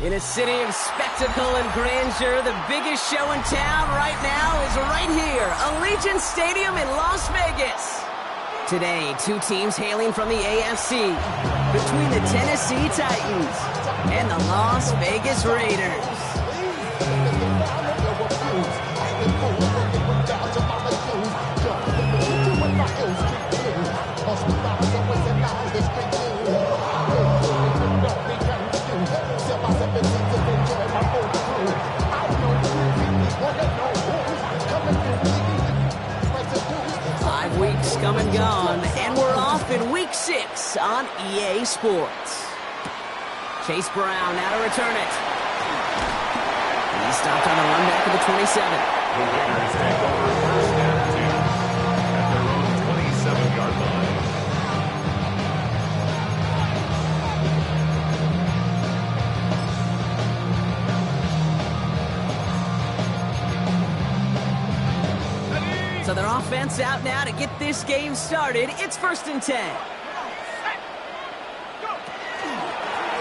In a city of spectacle and grandeur, the biggest show in town right now is right here, Allegiant Stadium in Las Vegas. Today, two teams hailing from the AFC, between the Tennessee Titans and the Las Vegas Raiders. Come and gone, and we're off in Week 6 on EA Sports. Chase Brown now to return it. He stopped on the run back of the 27. The Raiders take over first and 10 at their own 27-yard line. So their offense out now to get this game started. It's 1st and 10.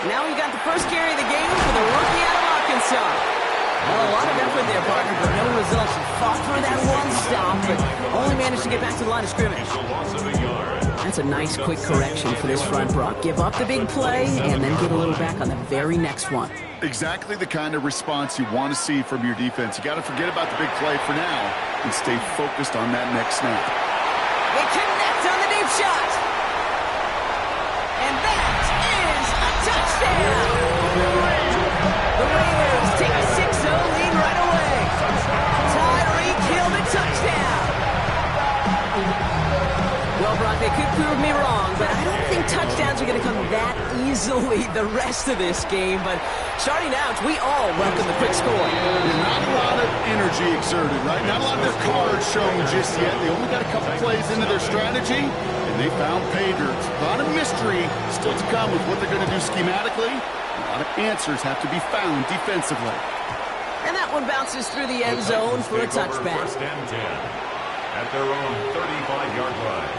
Now we've got the first carry of the game for the rookie out of Arkansas. Well, a lot of effort there, partner, but no results. He fought for that one stop, but only managed to get back to the line of scrimmage. That's a nice, quick correction for this front, Brock. Give up the big play and then get a little back on the very next one. Exactly the kind of response you want to see from your defense. You got to forget about the big play for now and stay focused on that next snap. They connect on the deep shot. And that is a touchdown. The Raiders take a 6-0 lead right away. Tyreek Hill the touchdown. Well, Brock, they could prove me wrong, but I don't think touchdowns are going to come that easily the rest of this game. But starting out, we all welcome the quick score. Not a lot of energy exerted, right? Not a lot of their cards shown just yet. They only got a couple plays into their strategy, and they found pay dirt. A lot of mystery still to come with what they're going to do schematically. A lot of answers have to be found defensively. And that one bounces through the end zone for a touchback. 1st and 10 at their own 35-yard line.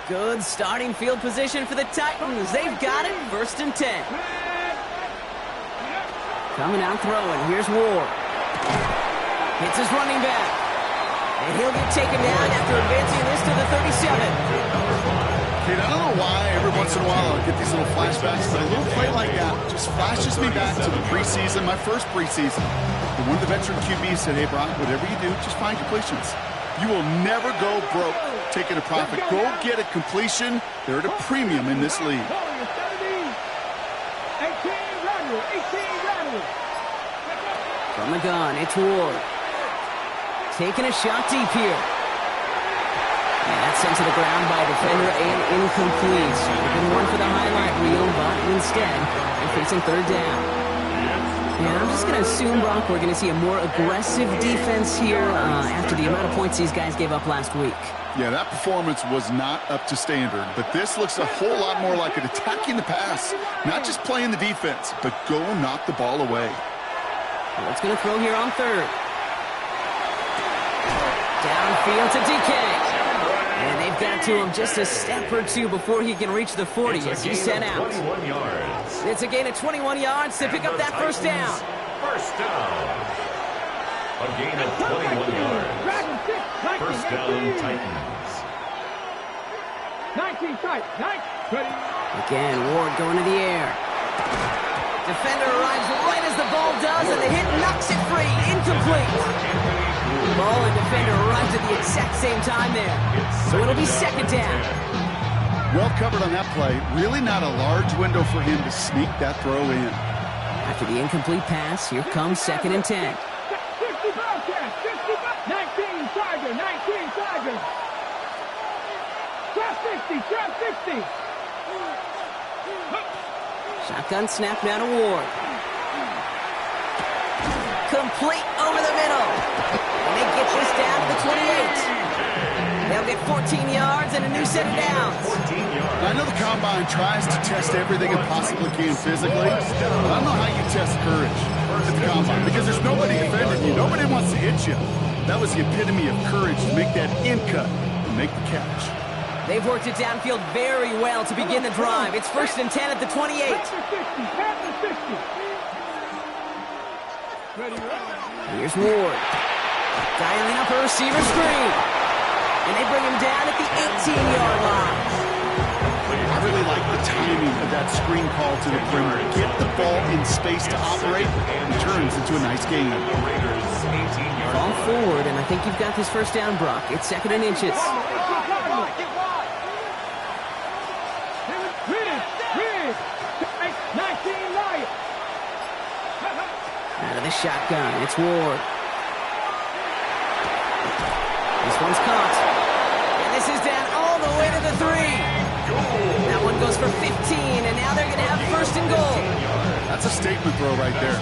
Good starting field position for the Titans. They've got it, 1st and 10. Coming out throwing. Here's Ward. Hits his running back. And he'll get taken down after advancing this to the 37. Kate, I don't know why every once in a while I'll get these little flashbacks, but a little play like that just flashes me back to the preseason, my first preseason. And one of the veteran QBs said, hey, Brock, whatever you do, just find completions. You will never go broke taking a profit. Go get a completion. They're at a premium in this league. From the gun, it's Ward. Taking a shot deep here. And that's sent to the ground by a defender and incomplete. So would have been one for the highlight reel, but instead, they're facing 3rd down. And I'm just going to assume, Brock, we're going to see a more aggressive defense here after the amount of points these guys gave up last week. Yeah, that performance was not up to standard, but this looks a whole lot more like it attacking the pass. Not just playing the defense, but go knock the ball away. Well, it's going to throw here on 3rd. Downfield to DK. And they've got to him just a step or two before he can reach the 40 as he's sent out. 21 yards. It's a gain of 21 yards to pick up that 1st down. 1st down. A gain of 21 yards. 1st down, Titans. 19 Titans. Again, Ward going to the air. Defender arrives right as the ball does, and the hit knocks it free. Incomplete. Ball and defender arrives at the exact same time there. So it'll be 2nd down. Well covered on that play. Really not a large window for him to sneak that throw in. After the incomplete pass, here comes 2nd and 10. 19 Tigers. Trap 60. Shotgun snap now to Ward. Complete over the middle. And they get this down to the 28. They'll get 14 yards and a new set of downs. I know the Combine tries to test everything it possibly can physically, but I don't know how you test courage. at the combine because there's nobody defending you. Nobody wants to hit you. That was the epitome of courage to make that in cut and make the catch. They've worked it downfield very well to begin the drive. It's 1st and 10 at the 28. Here's Ward. Dialing up a receiver screen. And they bring him down at the 18-yard line. I really like the timing of that screen call to the perimeter. Get the ball in space to operate, and turns into a nice game. Ball forward, and I think you've got this first down, Brock. It's 2nd and inches. Out of the shotgun, it's Ward. This one's caught. And this is down all the way to the 3. That one goes for 15, and now they're going to have 1st and goal. That's a statement throw right there.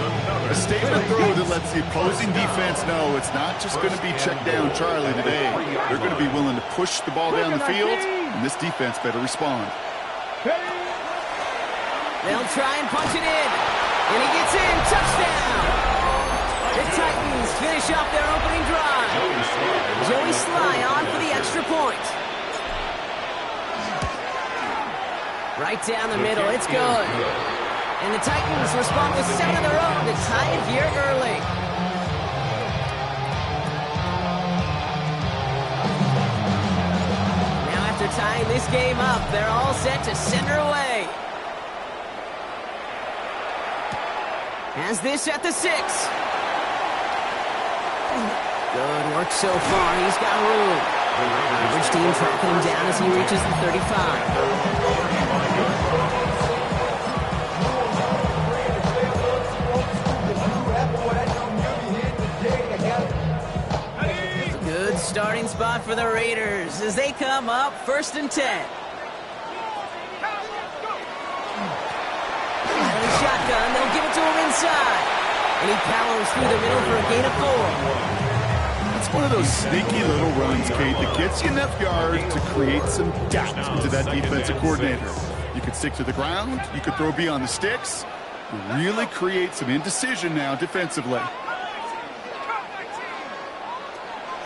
A statement throw that lets the opposing defense know it's not just going to be check down Charlie today. They're going to be willing to push the ball down the field, and this defense better respond. They'll try and punch it in. And he gets in. Touchdown. The Titans finish off their opening drive. Joey Sly on for the extra point. Right down the middle. It's good. And the Titans respond with 7 of their own to tie it here early. Now after tying this game up, they're all set to send her away. Has this at the 6. Good work so far. He's got room. Average team tracking him down as he reaches the 35. Good starting spot for the Raiders as they come up 1st and 10. Shotgun, they'll give it to him inside. And he powers through the middle for a gain of 4. It's one of those sneaky little runs, Kate, that gets you enough yards to create some doubt into that defensive coordinator. You could stick to the ground, you could throw beyond the sticks, really create some indecision now defensively.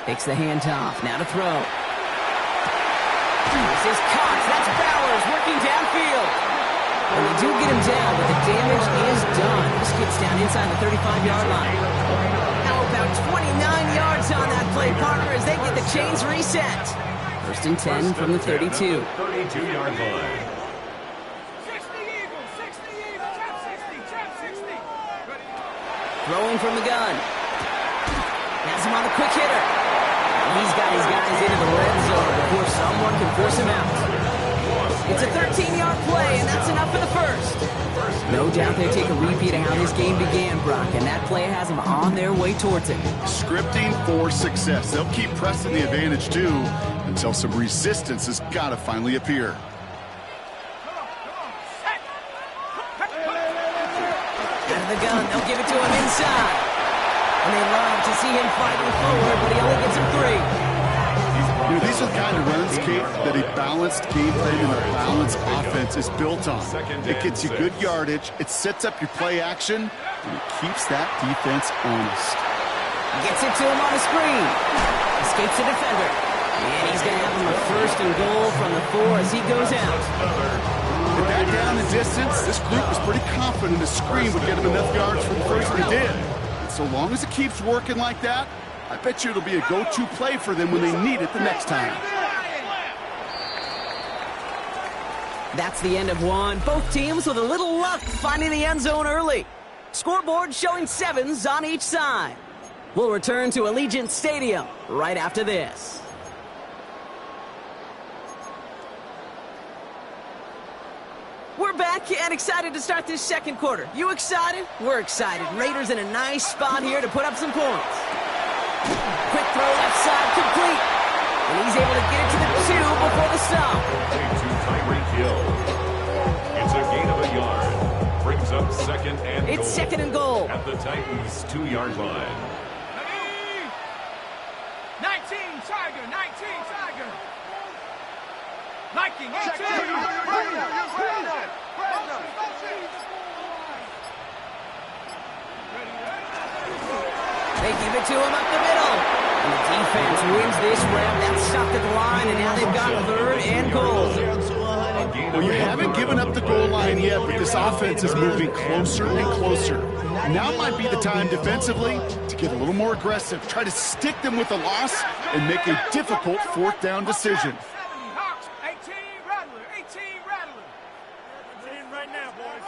Takes the handoff, now to throw. This is Cox, that's Bowers working downfield. And they do get him down, but the damage is done. This gets down inside the 35-yard line. Now about 29 yards on that play, partner, as they get the chains reset. 1st and 10 from the 32. 32-yard line. Throwing from the gun. Has him on the quick hitter. He's got his guys into the red zone before someone can force him out. It's a 13-yard play, and that's enough for the 1st. No doubt they take a repeat of how this game began, Brock, and that play has them on their way towards it. Scripting for success. They'll keep pressing the advantage, too, until some resistance has got to finally appear. Out of the gun, they'll give it to him inside. And they love to see him fighting forward, but he only gets him 3. You know, these are the kind of runs, Kate, that a balanced game plan and a balanced offense is built on. It gets you good yardage, it sets up your play action, and it keeps that defense honest. Gets it to him on the screen. Escapes the defender. And he's going to have him a 1st and goal from the 4 as he goes out. With that down and distance, this group was pretty confident the screen would get him enough yards for the 1st, and it did. And so long as it keeps working like that, I bet you it'll be a go-to play for them when they need it the next time. That's the end of one. Both teams with a little luck finding the end zone early. Scoreboard showing 7s on each side. We'll return to Allegiant Stadium right after this. We're back and excited to start this 2nd quarter. You excited? We're excited. Raiders in a nice spot here to put up some points. Quick throw left side complete. And he's able to get it to the 2 before the stop. To Tyreek Hill. It's a gain of a yard. Brings up 2nd and goal. It's 2nd and goal. At the Titans' 2-yard line. 19 Tiger, 19 Tiger. Nike, 18. They give it to him up the middle. And the defense wins this round. That's stopped at the line, and now they've got third and goal. Well, you haven't given up the goal line yet, but this offense is moving closer and closer. Now might be the time defensively to get a little more aggressive, try to stick them with a loss, and make a difficult fourth down decision. 70 Hawks, 18 Rattler, 18 Rattler. We're in right now, boys.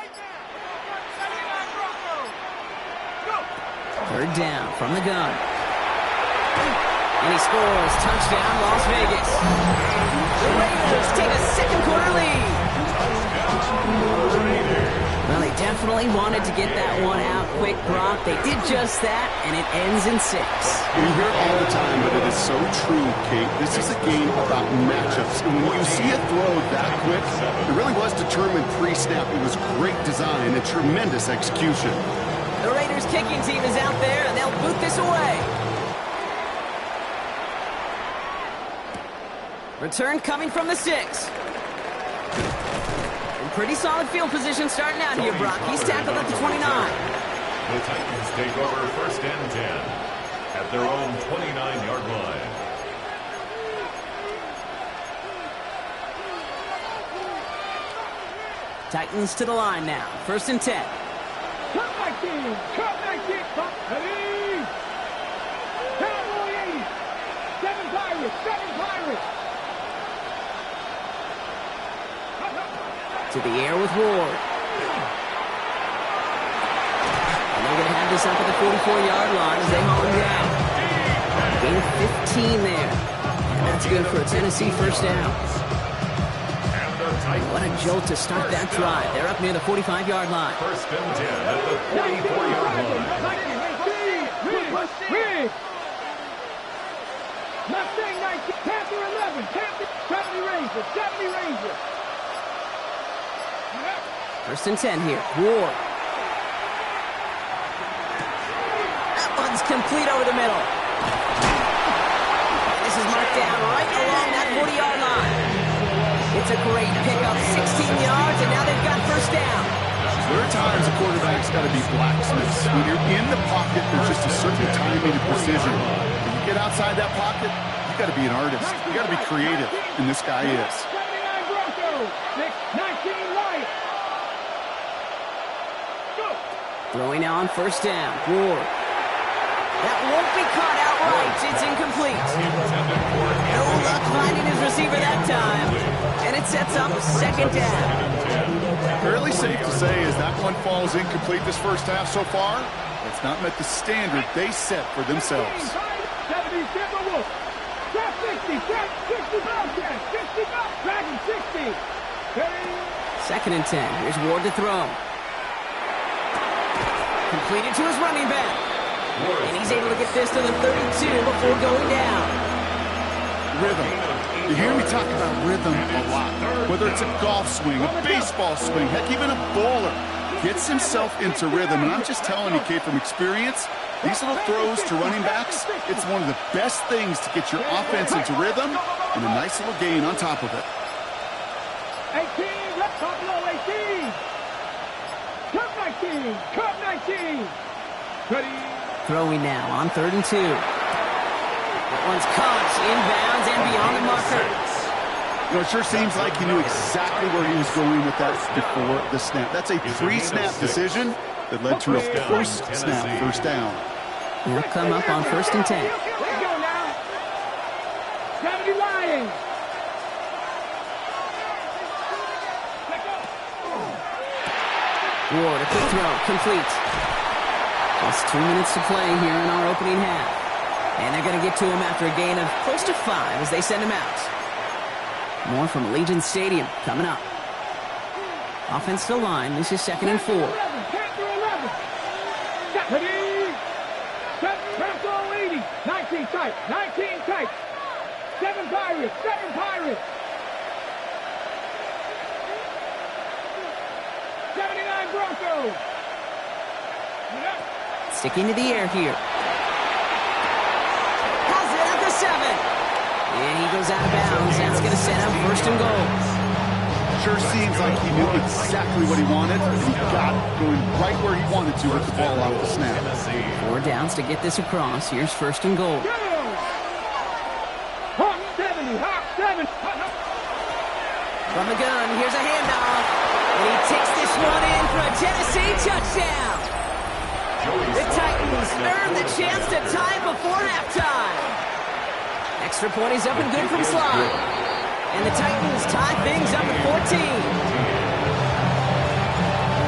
79 Broncos. Go. Third down from the gun. And he scores. Touchdown, Las Vegas. The Raiders take a second quarter lead. Well, they definitely wanted to get that one out quick, Brock. They did just that, and it ends in 6. We hear it all the time, but it is so true, Kate. This is a game about matchups. And when you see a throw that quick, it really was determined pre-snap. It was great design and tremendous execution. The Raiders kicking team is out there, and they'll boot this away. Return coming from the 6. In pretty solid field position starting out here, Brock. He's tackled at the 29. The Titans take over first and 10 at their own 29-yard line. Titans to the line now. First and 10. Cut 19, cut 19, cut, ready. Cowboy 80, 7 Pirates, 7 Pirates. To the air with Ward. And they're going to have this up at the 44-yard line as they haul him down. Gain of 15 there. And that's good for a Tennessee first down. What a jolt to start that drive. They're up near the 45-yard line. First and 10 at the 44-yard line. Mustang 19, Panther 11, Panther 70 Ranger, 70 Ranger. First and 10 here. Ward. That one's complete over the middle. This is marked down right along that 40-yard line. It's a great pickup, 16 yards, and now they've got first down. There are times a quarterback's got to be blacksmiths. When you're in the pocket, there's just a certain timing and precision. When you get outside that pocket, you got to be an artist. You got to be creative, and this guy is. 79 Broncos, 19 Lions. Throwing now on first down. Ward. That won't be caught outright. It's incomplete. No luck finding his receiver that time. And it sets up second down. Fairly safe to say as that one falls incomplete this first half so far, it's not met the standard they set for themselves. 70 Timberwolves, trap 60, trap 60 Bobcats, 60 Dragon 60. Second and 10. Here's Ward to throw. Completed to his running back. And he's able to get this to the 32 before going down. Rhythm. You hear me talk about rhythm a lot. Whether it's a golf swing, a baseball swing, heck, even a bowler gets himself into rhythm. And I'm just telling you, Kate, from experience, these little throws to running backs, it's one of the best things to get your offense into rhythm and a nice little gain on top of it. 18, left top low, 18. Cut 19, cut 19. Ready. Throwing now on third and 2. That one's caught inbounds and beyond the marker. You know, it sure seems like he knew exactly where he was going with that before the snap. That's a pre-snap decision that led to a post-snap first down. They'll come up on first and 10. Let's go now. 70 Lions. Ward, a quick throw, complete. Just 2 minutes to play here in our opening half. And they're going to get to him after a gain of close to 5 as they send him out. More from Allegiant Stadium coming up. Offense to line. This is second and 4. Panther 11. Ready. Panther 80. 19 tight. 19 tight. 7 Pirates. 7 Pirates. 79 Broncos. Sticking to the air here. Has it at the 7. And he goes out of bounds. That's going to set up first and goal. Sure seems like he knew exactly what he wanted, and he got it, going right where he wanted to with the ball out of the snap. 4 downs to get this across. Here's 1st and goal. Hawk 70, Hawk 70. From the gun, here's a handoff. And he takes this one in for a Tennessee touchdown. The Titans earn the chance to tie before halftime. Extra point is up and good from Slide. And the Titans tie things up at 14.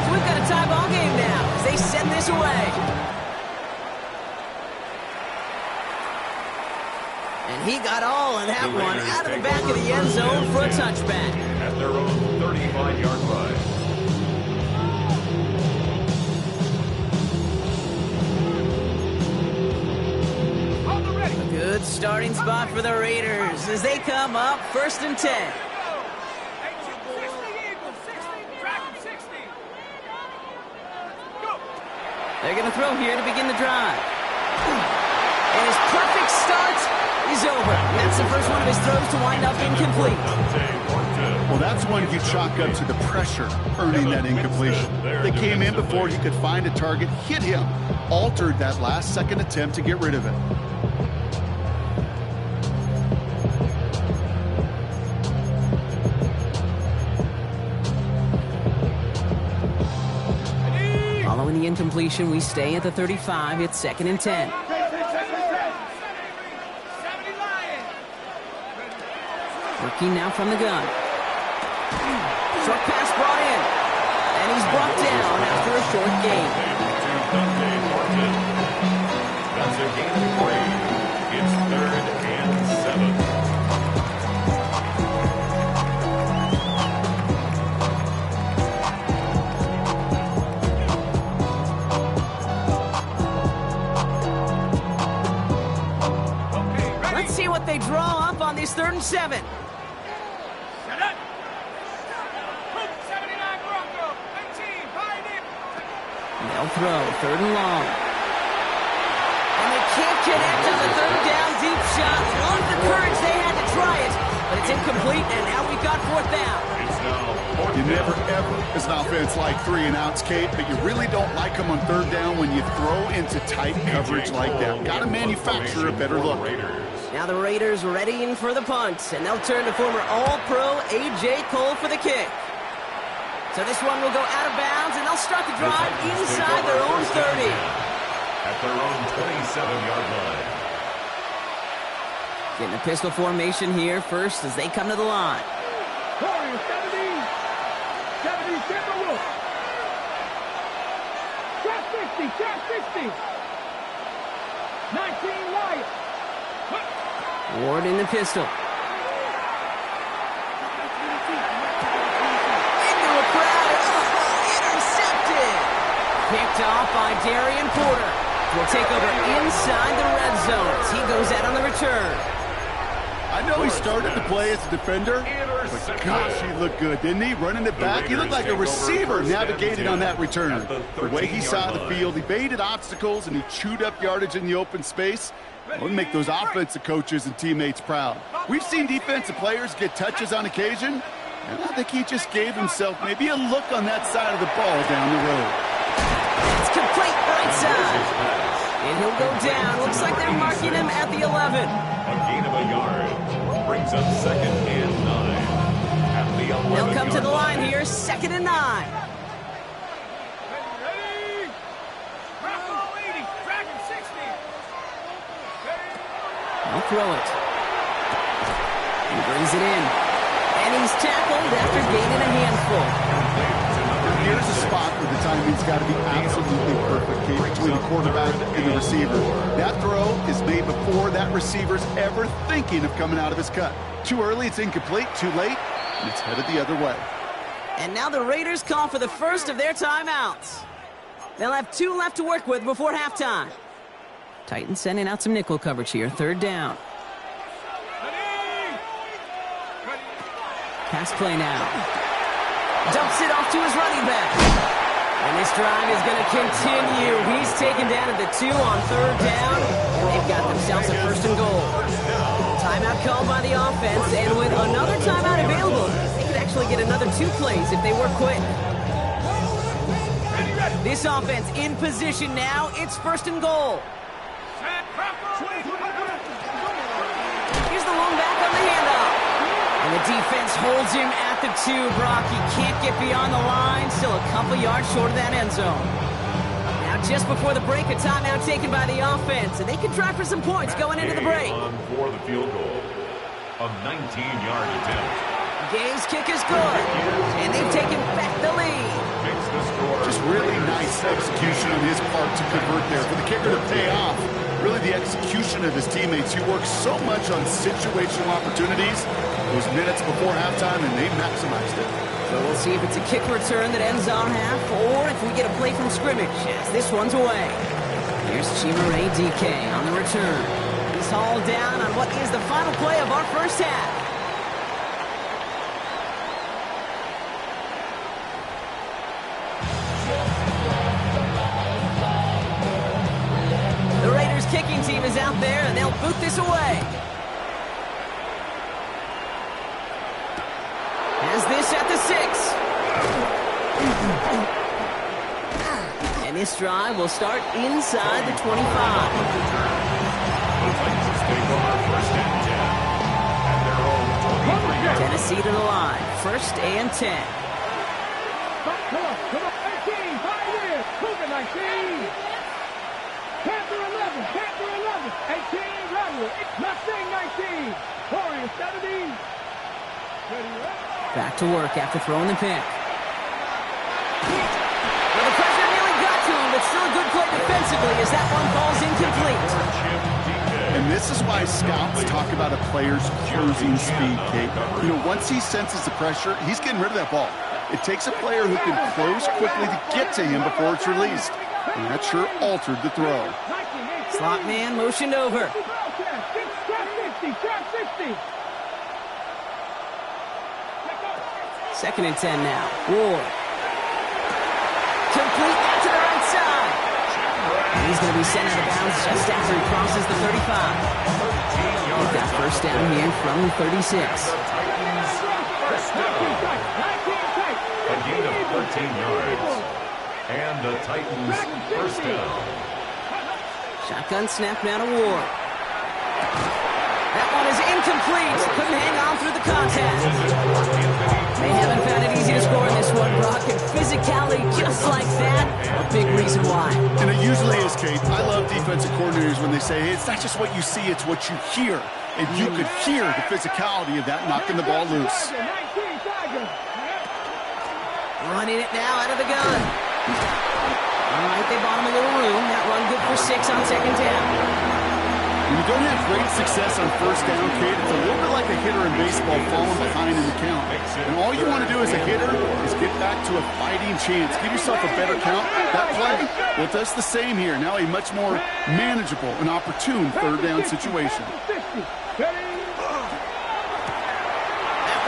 So we've got a tie ball game now as they send this away. And he got all of that one out of the back of the end zone for a touchback. At their own 35-yard line. Good starting spot for the Raiders as they come up 1st and 10. 60 Eagles, 60, track 60. Go. They're going to throw here to begin the drive. And his perfect start is over. That's the first one of his throws to wind up incomplete. Well, that's one you chalk up to the pressure earning that incompletion. They came in before he could find a target, hit him, altered that last-second attempt to get rid of it. Following the incompletion, we stay at the 35. It's 2nd and 10. Working now from the gun. Short pass brought in. And he's brought down after a short gain. That's a gain of 3. It's 3rd and 7. Let's see what they draw up on this 3rd and 7. Set up. 79 Bronco, 18, Pioneer. They'll throw 3rd and long. And they can't connect on the 3rd down deep shot. Love the courage they had to try it, but it's incomplete, and now we've got 4th down. It's now 4th You never, down. ever, as an offense, like 3-and-outs, Kate, but you really don't like them on 3rd down when you throw into tight coverage like that. Got to manufacture a better look. Now the Raiders readying for the punt, and they'll turn to former All-Pro A.J. Cole for the kick. So this one will go out of bounds, and they'll start the drive inside their own 30. At their own 27-yard line. Getting a pistol formation here first as they come to the line. Warriors, 70, 70, Timberwolves. Track 60, track 60. 19, Wyatt. Ward in the pistol. Into a crowd. Oh, intercepted. Picked off by Darian Porter. Will take over inside the red zone as he goes out on the return. I know he started the play as a defender, but gosh, he looked good, didn't he? Running it back, he looked like a receiver navigating on that return. The way he saw the field, he baited obstacles, and he chewed up yardage in the open space. It would make those offensive coaches and teammates proud. We've seen defensive players get touches on occasion, and I think he just gave himself maybe a look on that side of the ball down the road. It's complete right side. And he'll go down. Looks like they're marking him at the 11. A gain of a yard brings up 2nd and 9. At the 11 They'll come to the line here, 2nd and 9. Ready? Bronco 80, Dragon 60. I'll throw it. He brings it in. And he's tackled after gaining a handful. Here's a spot where the timing's got to be absolutely perfect, Kate, between the quarterback and the receiver. That throw is made before that receiver's ever thinking of coming out of his cut. Too early, it's incomplete. Too late, and it's headed the other way. And now the Raiders call for the first of their timeouts. They'll have 2 left to work with before halftime. Titans sending out some nickel coverage here, 3rd down. Pass play now. Dumps it off to his running back. And this drive is going to continue. He's taken down at the 2 on 3rd down. And they've got themselves a 1st and goal. Timeout called by the offense. And with another timeout available, they could actually get another 2 plays if they work quick. This offense in position now. It's 1st and goal. Here's the long back on the handoff. And the defense holds him at the 2, Brock. He can't get beyond the line. Still a couple yards short of that end zone. Now just before the break, a timeout taken by the offense. And they can try for some points going into the break. On for the field goal. A 19-yard attempt. Gay's kick is good. And they've taken back the lead. Makes the score. Just really nice execution on his part to convert there. For the kicker to pay off, really the execution of his teammates. He works so much on situational opportunities. Those minutes before halftime, and they maximized it. So we'll see if it's a kick return that ends on half, or if we get a play from scrimmage as this one's away. Here's Chimere DK on the return. He's hauled down on what is the final play of our first half. The Raiders kicking team is out there, and they'll boot this away. Has this at the 6. And this drive will start inside the 25. The Titans take over 1st and 10. At their own 23-yard. Tennessee to the line. 1st and 10. Come on. 18, 5 years. Cougar 19. Panther 11. 18, Rattler. Mustang 19. Warriors 17. Back to work after throwing the pick. Well, the pressure nearly got to him, but still a good play defensively as that one falls incomplete. And this is why scouts talk about a player's cruising speed, Kate. You know, once he senses the pressure, he's getting rid of that ball. It takes a player who can close quickly to get to him before it's released. And that sure altered the throw. Slot man motioned over. Trap 60. 2nd and 10 now. Ward. Complete out to the right side. And he's going to be sent out of bounds just after he crosses the 35. We've got 1st down here from the 36. A gain of 13 yards. And the Titans 1st down. Shotgun snap now to Ward. That one is incomplete. Couldn't hang on through the contact. They haven't found it easy to score in this one, Brock, and physicality just like that, a big reason why. And it usually is, Kate. I love defensive coordinators when they say, hey, it's not just what you see, it's what you hear. And you could hear the physicality of that knocking the ball loose. Running it now out of the gun. All right, they bought him a little room. That run good for 6 on 2nd down. When you don't have great success on 1st down, Kate, it's a little bit like a hitter in baseball falling behind in the count. And all you want to do as a hitter is get back to a fighting chance. Give yourself a better count. That play, well, it does the same here. Now a much more manageable and opportune 3rd down situation. That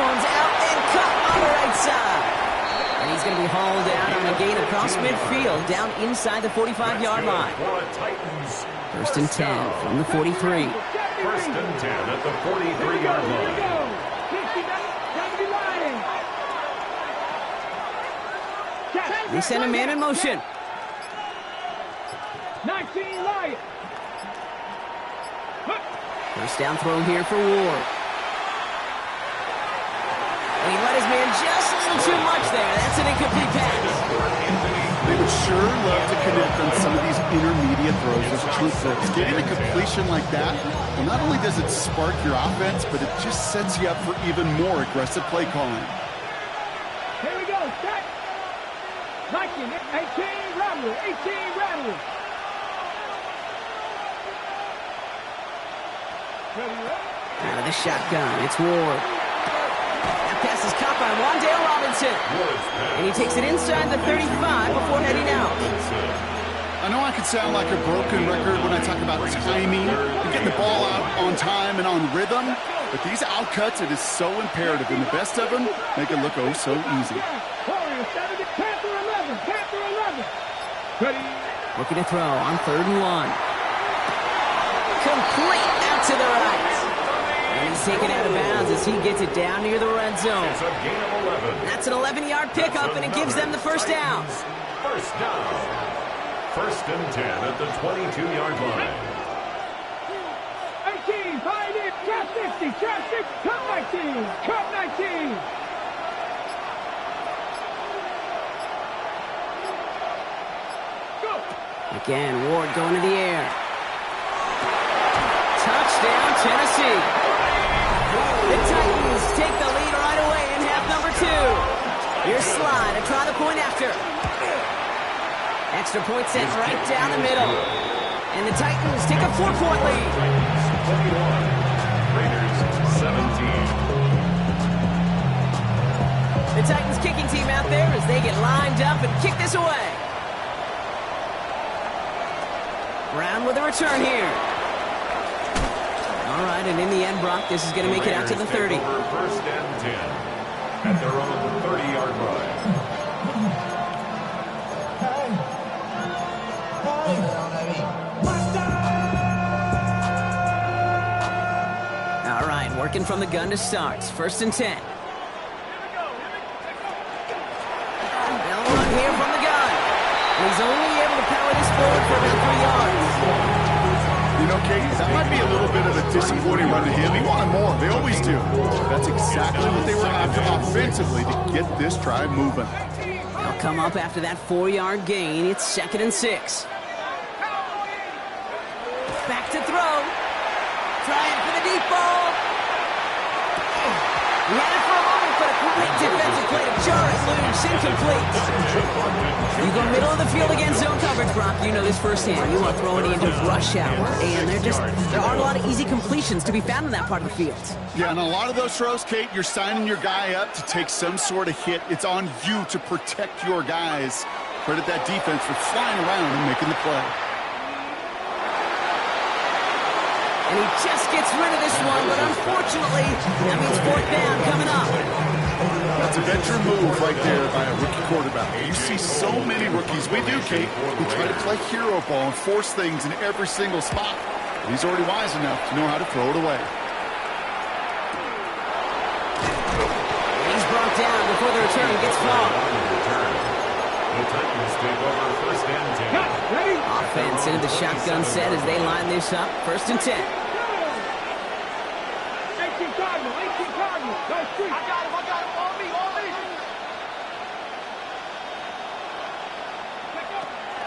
one's out and cut on the right side. And he's going to be hauled down on a gain across midfield, down inside the 45-yard line. 1st and 10 from the 43. 1st and 10 at the 43-yard line. They send a man in motion. 19 Lions. 1st down throw here for Ward. And he let his man just a little too much there. That's an incomplete pass. They would sure love to connect on some of these intermediate throws, those true throws. Getting a completion like that, well, not only does it spark your offense, but it just sets you up for even more aggressive play calling. Here we go, set. 19, 18, Rattler, 18, Rattler. Out of the shotgun, it's Ward. That pass is caught by Wan'Dale Robinson. And he takes it inside the 35 before heading out. I know I can sound like a broken record when I talk about timing and getting the ball out on time and on rhythm, but these outcuts, it is so imperative, and the best of them make it look oh so easy. Looking to throw on 3rd and 1. Complete out to the right. And he's He's taken out of bounds as he gets it down near the red zone. It's a gain of 11. That's an 11-yard pickup, and it gives them the first down. First down. First and 10 at the 22-yard line. 18, 5 in, trap 60, trap 6, cut 19, cut 19. Go. Again, Ward going to the air. Touchdown, Tennessee. The Titans take the lead right away in half number 2. Here's Slide to try the point after. Extra point sent right down the middle. And the Titans take a 4-point lead. 21. Raiders 17. The Titans kicking team out there as they get lined up and kick this away. Brown with a return here. All right, and in the end, Brock, this is going to make it out to the 30. First and 10 at their own 30-yard line. All right, working from the gun to start. First and 10. They'll run here from the gun. And he's only able to power this forward for about 3 yards. You know, Kate, that might be a little bit of a disappointing run to him. He wanted more. They always do. That's exactly what they were after offensively to get this drive moving. They'll come up after that 4-yard gain. It's 2nd and 6. Back to throw. Trying for the deep ball. He had it for a moment, but a great defensive play to jar it loose. Incomplete. You go middle of the field against zone coverage, Brock. You know this firsthand. You want to throw it into rush hour, and there aren't a lot of easy completions to be found in that part of the field. Yeah, and a lot of those throws, Kate, you're signing your guy up to take some sort of hit. It's on you to protect your guys. Credit that defense for flying around and making the play. And he just gets rid of this one, but unfortunately, that means 4th down coming up. That's a veteran move right there by a rookie quarterback. You see so many rookies, we do, Kate, who try to play hero ball and force things in every single spot. He's already wise enough to know how to throw it away. He's brought down before the return gets flawed. The Titans take over first and 10. Offense into the shotgun set as they line this up. 1st and 10. 18 Cardinal, 18 Cardinal. Go street. I got him, on me, on me.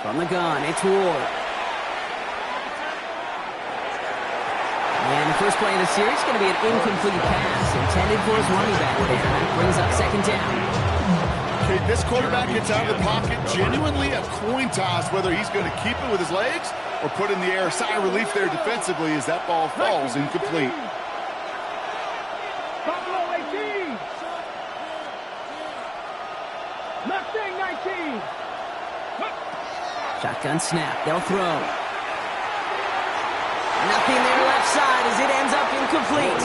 From the gun, it's Ward. And the first play of the series is going to be an incomplete pass intended for his running back there. That brings up 2nd down. Okay, this quarterback gets out of the pocket, genuinely a coin toss whether he's going to keep it with his legs or put in the air. Sigh of relief there defensively as that ball falls incomplete. Buffalo 18. Mustang 19. Shotgun snap. They'll throw. Nothing there left side as it ends up incomplete.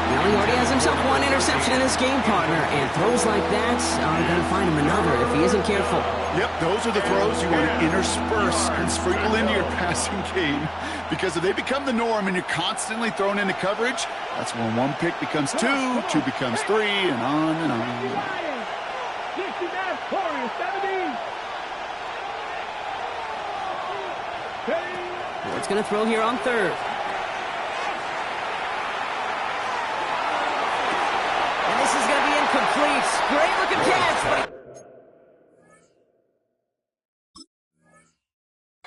Now he already has himself 1 interception in this game, partner, and throws like that are going to find him another if he isn't careful. Yep, those are the throws you want to intersperse and sprinkle into your passing game, because if they become the norm and you're constantly thrown into coverage, that's when 1 pick becomes 2, 2 becomes 3, and on and on. 60 Mass Warriors 17. Ward's going to throw here on 3rd. And this is going to be incomplete. Great looking catch, but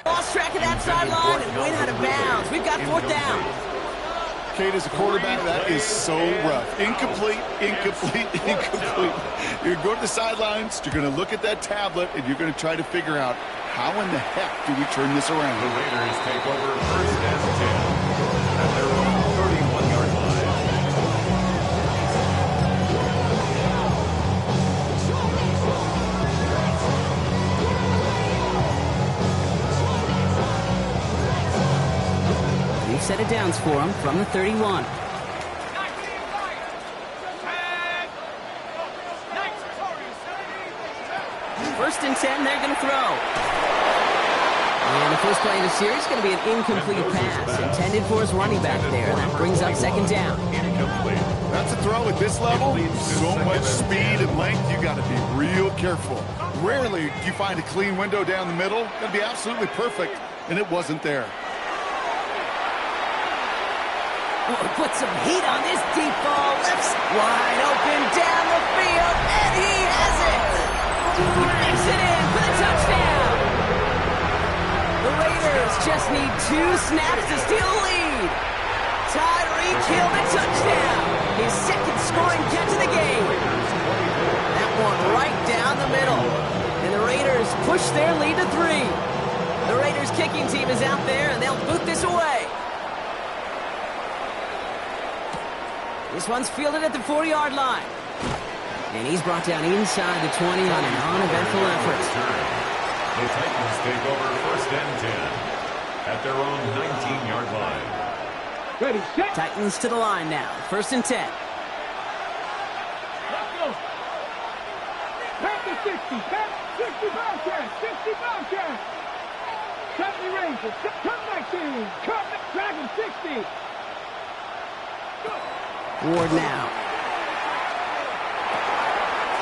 lost track of that sideline and went out of bounds. We've got 4th down. Kate, as a quarterback, that is so rough. Incomplete, incomplete, incomplete. You're going to go to the sidelines, you're going to look at that tablet, and you're going to try to figure out how in the heck do we turn this around. The Raiders take over first and 10 at their own 31-yard line. We've set it downs for him from the 31. First and 10, they're going to throw. And the first play of the series is going to be an incomplete pass intended for his running back there. That brings up second down. Incomplete. That's a throw at this level. So much speed and length, you got to be real careful. Rarely do you find a clean window down the middle. That'd be absolutely perfect, and it wasn't there. Oh, put some heat on this deep ball. Left wide open down the field, and he has it. He makes it in for the touchdown. The Raiders just need 2 snaps to steal the lead. Tyreek Hill, the touchdown. His second scoring catch of the game. That one right down the middle. And the Raiders push their lead to 3. The Raiders kicking team is out there, and they'll boot this away. This one's fielded at the 40-yard line. And he's brought down inside the 20 on an uneventful effort. The Titans take over first and 10 at their own 19-yard line. Ready, set. Titans to the line now. First and 10. Let's go. Back to 60. Back 60 Bobcats. 60 Bobcats. 70 Rangers. Come back team. Come back. Dragon 60. Go. Ward now.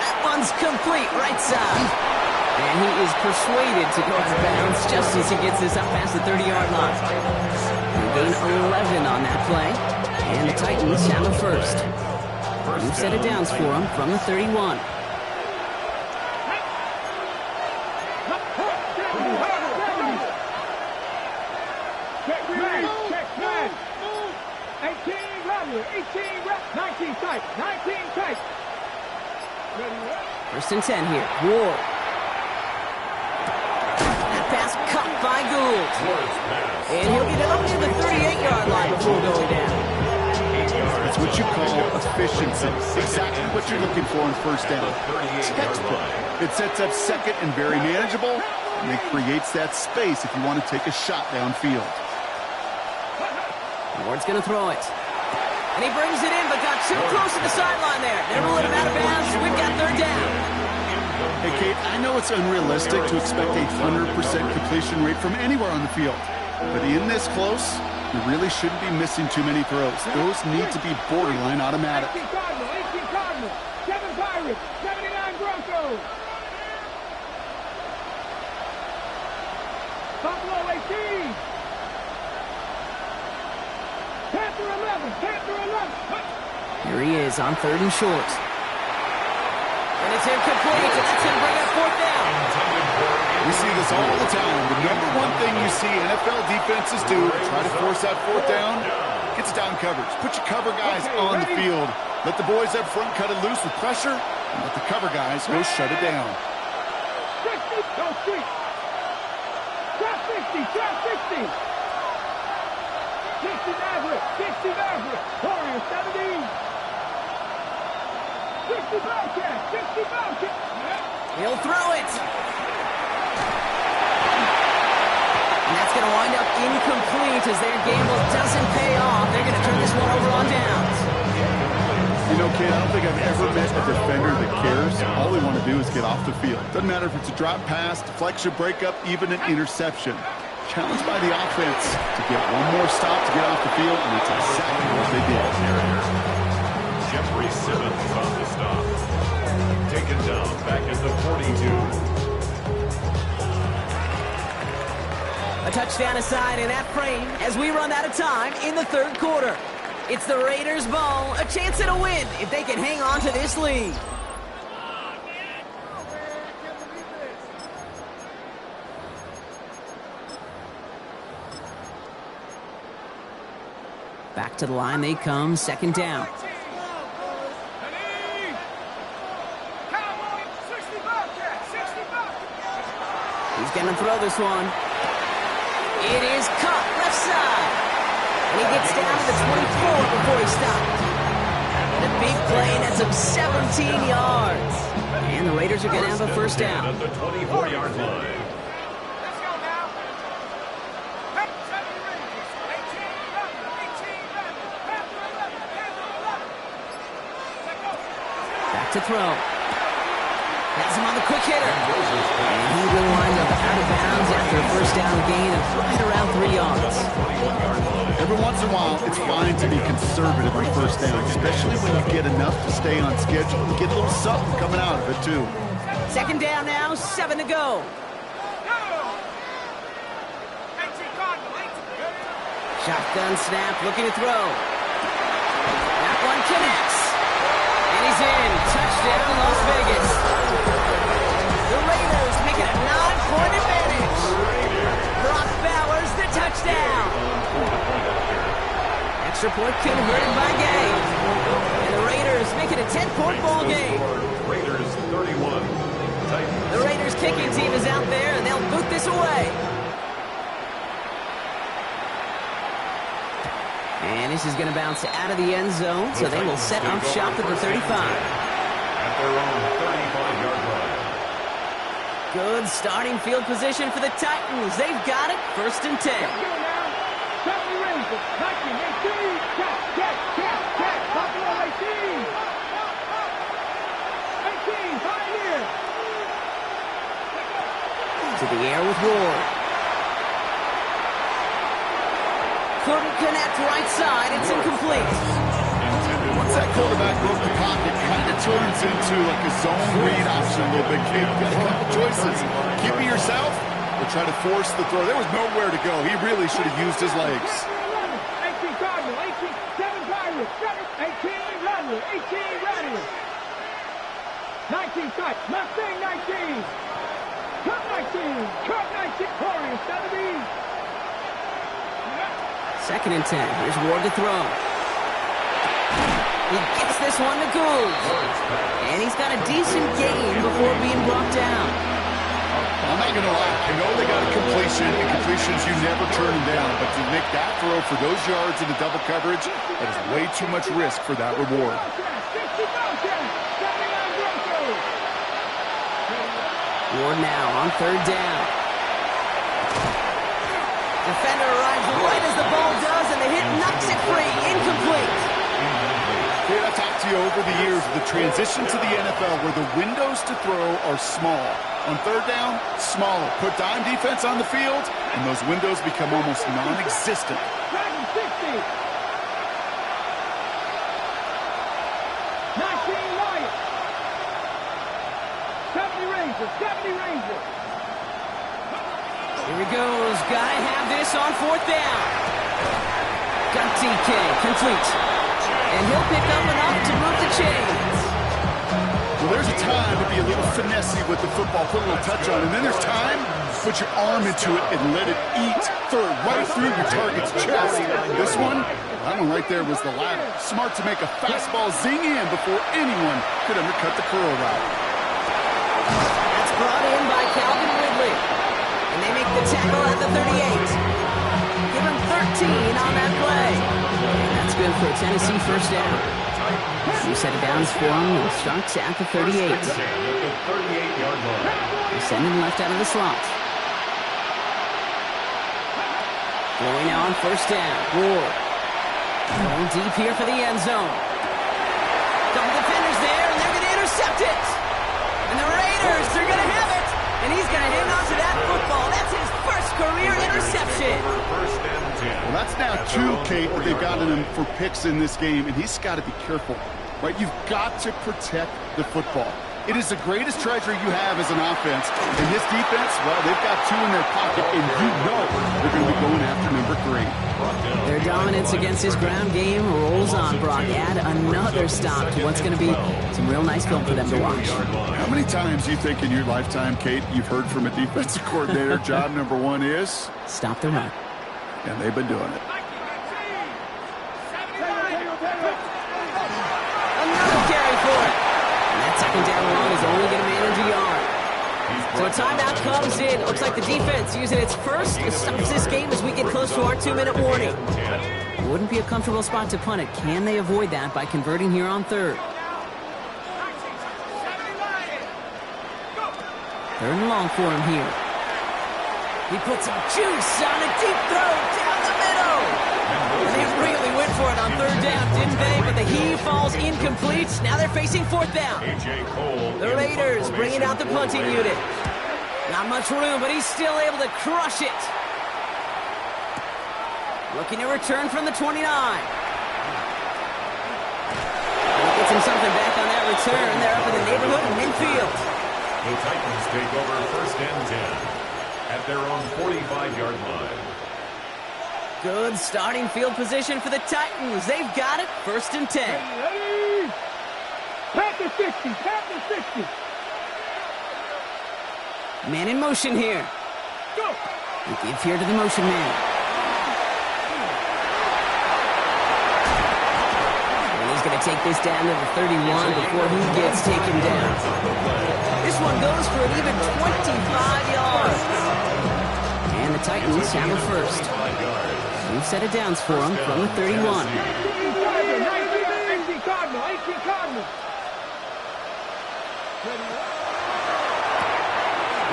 That one's complete. Right side. And he is persuaded to go out of bounds just as he gets this up past the 30-yard line. They gain 11 on that play. And the Titans have a first. New set of downs for him from the 31. Check 9. 18 Rattler. 18 Rattler. 19 tight. 19 tight. First and 10 here. Ward. That pass cut by Gould. And he'll get it up to the 38-yard line before going down. That's what you call efficiency. Exactly what you're looking for in first down. Textbook. It sets up second and very manageable, and it creates that space if you want to take a shot downfield. Ward's going to throw it. And he brings it in, but got too close to the sideline there. Never let him out of bounds. We've got third down. Hey, Kate, I know it's unrealistic to expect a 100% completion rate from anywhere on the field. But in this close, you really shouldn't be missing too many throws. Those need to be borderline automatic. 18 Cardinal. 18 Cardinal. 7 Pirates. 79 Broncos. Buffalo 18. Panther 11. Panther 11. Here he is on third and short. And it's incomplete, and that's going to bring up fourth down. We see this all the time. The number one thing you see NFL defenses do, try to force that fourth down, gets down coverage. Put your cover guys on the field. Let the boys up front cut it loose with pressure, and let the cover guys go shut it down. 60. Go street. Drop 60. Drop 60. 60 Maverick. 60 Maverick. Warrior 17. 60 Bobcat. 60 Bobcat. He'll throw it. And that's going to wind up incomplete as their gamble doesn't pay off. They're going to turn this one over on downs. You know, kid, I don't think I've ever met a defender that cares. All they want to do is get off the field. Doesn't matter if it's a drop pass, deflection, breakup, even an interception. Challenged by the offense to get one more stop to get off the field, and that's exactly what they did. Jeffrey Simmons on the stop. Taken down back at the 42. A touchdown aside in that frame as we run out of time in the third quarter. It's the Raiders' ball, a chance at a win if they can hang on to this lead. Back to the line they come, second down. He's going to throw this one. It is caught left side. And he gets down to the 24 before he stopped. The big play nets him 17 yards. And the Raiders are going to have a first down. At the 24-yard line. To throw. Has him on the quick hitter. And he will wind up out of bounds after a first down gain of right around 3 yards. Every once in a while, it's fine to be conservative on first down, especially when you get enough to stay on schedule and get a little something coming out of it, too. Second down now, 7 to go. Shotgun snap, looking to throw. That one connects. And he's in. Touchdown, Las Vegas. The Raiders make it a 9-point advantage. Brock Bowers, the touchdown. Extra point converted by Gay. And the Raiders make it a 10-point ball game. Raiders 31. Titans. The Raiders kicking team is out there, and they'll boot this away. And this is going to bounce out of the end zone, so they will set up shop at the 35. At their own 35-yard line. Good starting field position for the Titans. They've got it. First and 10. Go now. 70 Rangers. 19, 18. Catch. Buffalo 18. 18, Pioneer. To the air with Ward. Couldn't connect right side. It's incomplete. Once that quarterback broke the pocket, it kind of turns into like a zone read option a little bit. You've got a couple choices. Keep it yourself or try to force the throw. There was nowhere to go. He really should have used his legs. 18 Cardinal, 18, 7 Pirates, 18 Rattler, 18 Rattler. 19 Tight, Mustang 19. Cut 19, Corey, 70. Second and 10. Here's Ward to throw. He gets this one to Gould. And he's got a decent gain before being brought down. I'm not going to lie. I know they got a completion, and completions you never turn them down. But to make that throw for those yards in the double coverage, that is way too much risk for that reward. Ward now on third down. Defender arrives right as the ball does, and the hit knocks it free. Incomplete. Kid, I've talked to you over the years of the transition to the NFL where the windows to throw are small. On third down, smaller. Put dime defense on the field, and those windows become almost non-existent. Dragon 60. 19 Lions. 70 Rangers. Here he goes. Gotta have this on fourth down. Got DK. Complete. And he'll pick up enough to move the chains. Well, there's a time to be a little finessey with the football, put a little touch on it. And then there's time to put your arm into it and let it eat right through your target's chest. This one, that one right there was the latter. Smart to make a fastball zing in before anyone could undercut the curl route. That's brought in by Calvin Ridley. And they make the tackle at the 38. Give him 13 on that play. And that's good for a Tennessee first down. You set it down for him. It starts at the 38. They send him left out of the slot. Going now on first down. Ward. Going deep here for the end zone. Double defenders there, and they're going to intercept it. And the Raiders, they're going to have it. And he's going to hang on to that football. That's his first career interception. Well, that's now two, Kate, that they've gotten him for picks in this game, and he's got to be careful, right? You've got to protect the football. It is the greatest treasure you have as an offense. And this defense, well, they've got two in their pocket, and you know they're going to be going after number 3. Their dominance against his ground game rolls on, Brock. Add another stop to what's going to be some real nice film for them to watch. How many times do you think in your lifetime, Kate, you've heard from a defensive coordinator, job number 1 is? Stop the run. And they've been doing it. Another carry for it. And that second down run is only going to manage a yard. So a timeout comes in. Looks like the defense using its first to stop this game as we get close to our 2-minute warning. Wouldn't be a comfortable spot to punt it. Can they avoid that by converting here on third? Third and long for him here. He put some juice on a deep throw down the middle. And they really went for it on third down, didn't they? But the He falls incomplete. Now they're facing fourth down. A.J. Cole. The Raiders bringing out the punting unit. Not much room, but he's still able to crush it. Looking to return from the 29. Gets him something back on that return. They're up in the neighborhood of midfield. The Titans take over 1st and 10 at their own 45-yard line. Good starting field position for the Titans. They've got it. 1st and 10. Ready? Panther 60, Panther 60. Man in motion here. Go. We give here to the motion man. And he's going to take this down to the 31 before he gets taken down. This one goes for an even 25 yards. And the Titans have it first. New set of downs for him from the 31. 18 Cardinal, 18 Cardinal.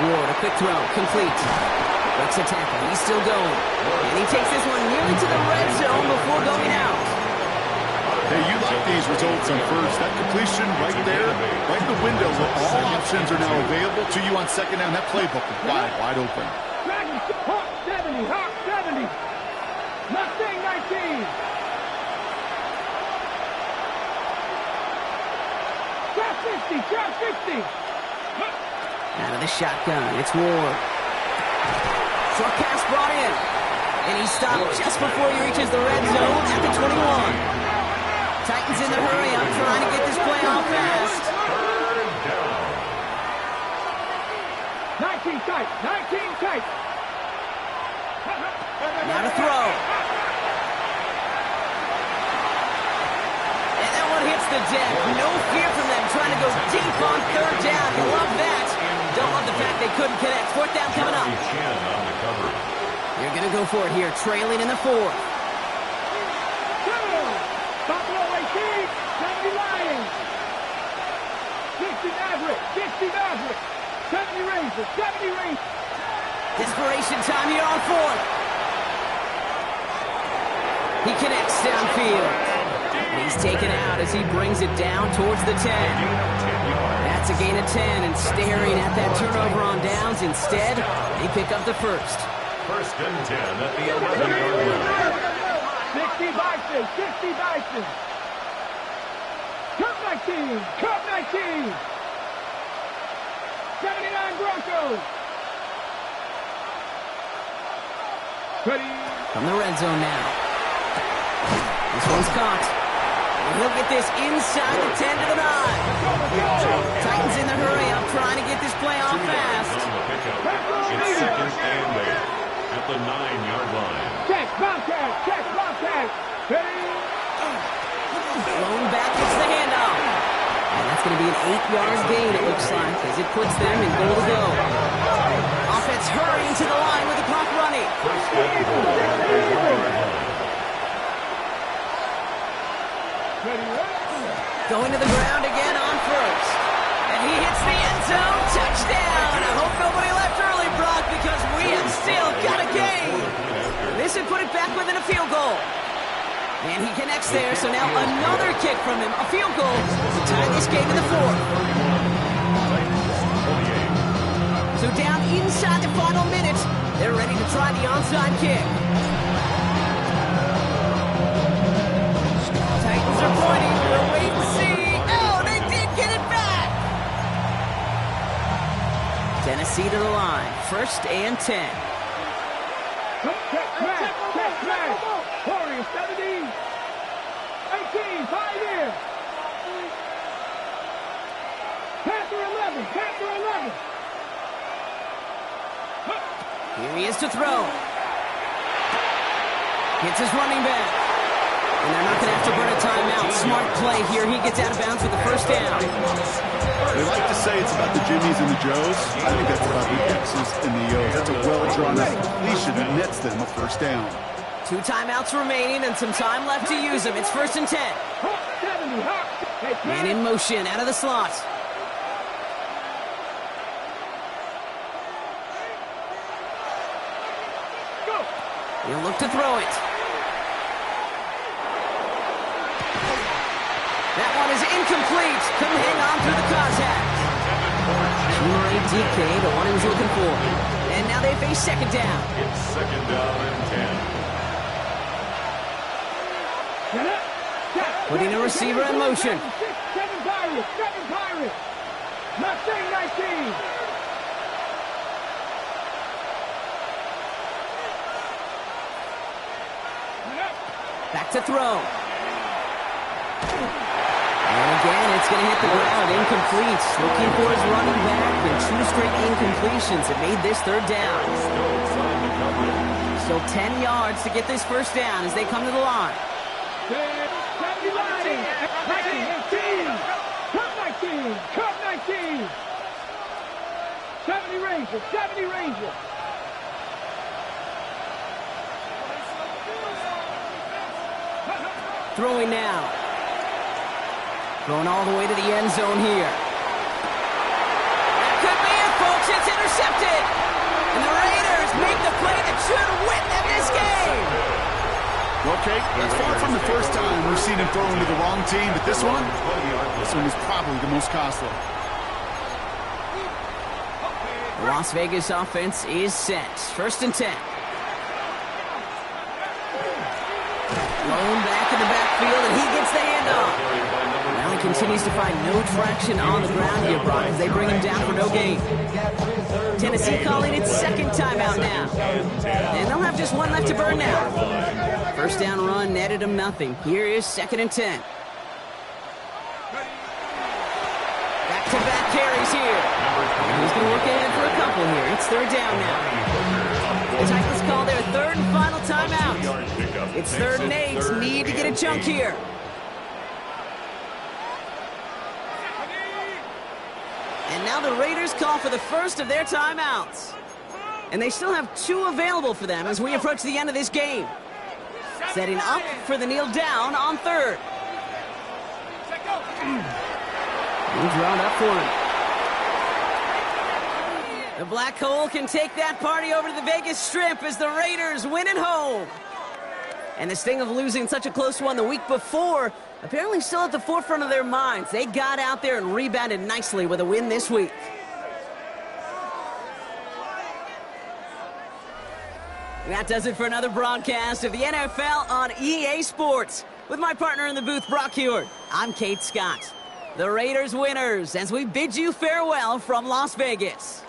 Ward, a quick throw, complete. Breaks a tackle, he's still going. And he takes this one nearly to the red zone before going out. Hey, you like these results on first. That completion right there, right in the window where all options are now available to you on second down. That playbook is wide open. Dragon, Hawk 70, Hawk 70. Mustang 19. Trap 60, Trap 60. Out of the shotgun, it's Ward. Short pass brought in. And he stopped just before he reaches the red zone at the 21. Titans in the hurry up, trying to get this play off fast. 19 tight, 19 tight. Now to throw. And that one hits the deck. No fear from them, trying to go deep on 3rd down. You love that. Don't love the fact they couldn't connect. 4th down coming up. You're going to go for it here, trailing in the 4th. Buffalo 18, 70 Lions. 60 Maverick, 60 Maverick. 70 Rangers, 70 Rangers. Desperation time here on 4th. He connects downfield. And he's taken out as he brings it down towards the 10. That's a gain of 10, and staring at that turnover on downs. Instead, they pick up the first. 1st and 10 at the 11-yard line. 60 Bison, 60 Bison. Cup 19, Cup 19. 79 Broncos. Ready? From the red zone now. This one's caught. And he'll get this inside the 10 to the 9. Titans in the hurry up, trying to get this play off fast. It's 2nd and 8 at the 9-yard line. Check, Bobcat, check, Bobcat. Ready? Thrown back, gets the handoff. And that's going to be an 8-yard gain, it looks like, as it puts them in goal to go. Offense hurrying to the line with the clock running. 1st and 4 at the 1-yard line. Going to the ground again on 1st. And he hits the end zone. Touchdown. I hope nobody left early, Brock, because we have still got a game. This would put it back within a field goal. And he connects there, so now another kick from him. A field goal to tie this game in the 4th. So down inside the final minute, they're ready to try the onside kick. Titans are pointing. We'll wait and see. Oh, they did get it back. Tennessee to the line. 1st and 10. Check, smash. Warriors 70. 18, 5 in. Panther 11, Panther 11. Here he is to throw. Hits his running back. And they're not going to have to burn a timeout. Smart play here. He gets out of bounds with the 1st down. They like to say it's about the Jimmies and the Joes. I think that's about the X's and the O's. That's a well-drawn-up completion that nets them a 1st down. 2 timeouts remaining and some time left to use them. It's 1st and 10. Man in motion out of the slot. He'll look to throw it. That one is incomplete. Couldn't hang on through the contact. Teammate DK, the one he was looking for. And now they face second down. It's second down and 10. Putting a receiver in motion. 7 Pirates. Mustang 19. Back to throw. And again, it's going to hit the ground. Incomplete. Looking for his running back. And 2 straight incompletions have made this third down. So 10 yards to get this first down as they come to the line. 70 Rangers. Throwing now. Throwing all the way to the end zone here. That could be it, folks. It's intercepted. And the Raiders make the play that should win them this game. Okay, that's far from the first time we've seen him throw into the wrong team, but this one is probably the most costly. The Las Vegas offense is set. First and 10. Blown back in the backfield, and he gets the handoff. Now he continues to find no traction on the ground here, Brock, as they bring him down for no gain. Tennessee calling its second timeout now. And they'll have just one left to burn now. First down run netted him nothing. Here is second and 10. Back-to-back carries here. And he's going to work ahead for a couple here. It's third down now. The Titans call their third and final timeout. It's third and 8. Need to get a chunk here. And now the Raiders call for the first of their timeouts. And they still have 2 available for them as we approach the end of this game. Setting up for the kneel down on third. He's drawn up for him. The Black Hole can take that party over to the Vegas Strip as the Raiders win at home. And the sting of losing such a close one the week before, apparently still at the forefront of their minds. They got out there and rebounded nicely with a win this week. That does it for another broadcast of the NFL on EA Sports. With my partner in the booth, Brock Huard, I'm Kate Scott. The Raiders winners as we bid you farewell from Las Vegas.